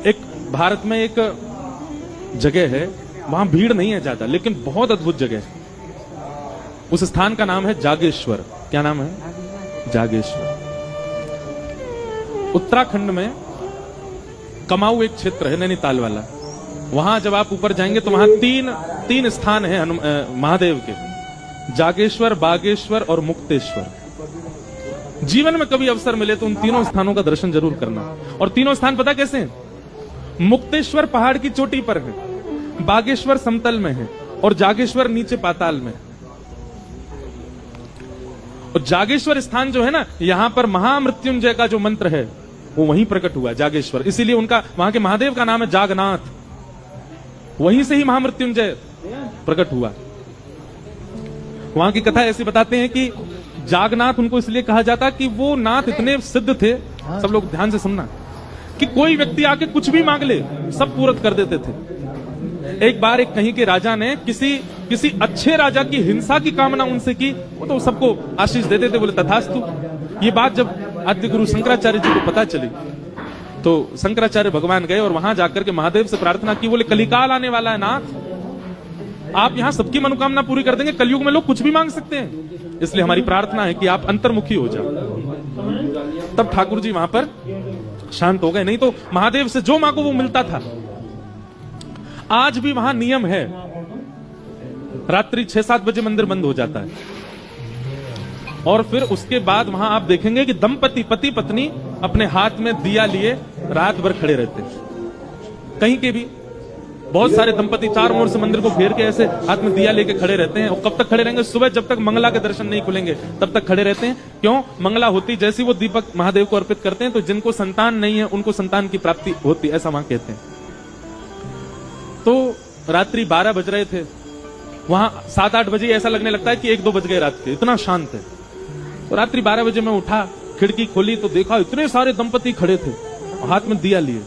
एक भारत में एक जगह है, वहां भीड़ नहीं है ज्यादा, लेकिन बहुत अद्भुत जगह है। उस स्थान का नाम है जागेश्वर। क्या नाम है? जागेश्वर। उत्तराखंड में कमाऊ एक क्षेत्र है, नैनीताल वाला। वहां जब आप ऊपर जाएंगे तो वहां तीन स्थान है महादेव के, जागेश्वर, बागेश्वर और मुक्तेश्वर। जीवन में कभी अवसर मिले तो उन तीनों स्थानों का दर्शन जरूर करना। और तीनों स्थान पता कैसे हैं? मुक्तेश्वर पहाड़ की चोटी पर है, बागेश्वर समतल में है और जागेश्वर नीचे पाताल में। और जागेश्वर स्थान जो है ना, यहां पर महामृत्युंजय का जो मंत्र है वो वहीं प्रकट हुआ, जागेश्वर। इसीलिए उनका, वहां के महादेव का नाम है जागनाथ। वहीं से ही महामृत्युंजय प्रकट हुआ। वहां की कथा ऐसी बताते हैं कि जागनाथ उनको इसलिए कहा जाता कि वो नाथ इतने सिद्ध थे, सब लोग ध्यान से सुनना, कि कोई व्यक्ति आके कुछ भी मांग ले सब पूरत कर देते थे। एक बार एक कहीं के राजा ने किसी अच्छे राजा की हिंसा की कामना उनसे की, वो तो सबको आशीष देते थे, बोले तथास्तु। ये बात जब आद्य गुरु शंकराचार्य जी को पता चली तो शंकराचार्य भगवान गए और वहां जाकर के महादेव से प्रार्थना की, बोले कलिकाल आने वाला है नाथ, आप यहां सबकी मनोकामना पूरी कर देंगे। कलयुग में लोग कुछ भी मांग सकते हैं, इसलिए हमारी प्रार्थना है कि आप अंतर्मुखी हो जाओ। तब ठाकुर जी वहां पर शांत हो गए। नहीं तो महादेव से जो मांगो वो मिलता था। आज भी वहां नियम है, रात्रि 6-7 बजे मंदिर बंद हो जाता है और फिर उसके बाद वहां आप देखेंगे कि दंपति, पति पत्नी अपने हाथ में दिया लिए रात भर खड़े रहते हैं। कहीं के भी बहुत सारे दंपति चार ओर से मंदिर को घेर के ऐसे हाथ में दिया लेके खड़े रहते हैं। और कब तक खड़े रहेंगे? सुबह जब तक मंगला के दर्शन नहीं खुलेंगे तब तक खड़े रहते हैं। क्यों? मंगला होती जैसी वो दीपक महादेव को अर्पित करते हैं तो जिनको संतान नहीं है उनको संतान की प्राप्ति होती, ऐसा वहां कहते हैं। तो रात्रि 12 बज रहे थे, वहां 7-8 बजे ऐसा लगने लगता है कि 1-2 बज गए रात के, इतना शांत है। तो रात्रि 12 बजे मैं उठा, खिड़की खोली तो देखा इतने सारे दंपति खड़े थे, हाथ में दिया लिए।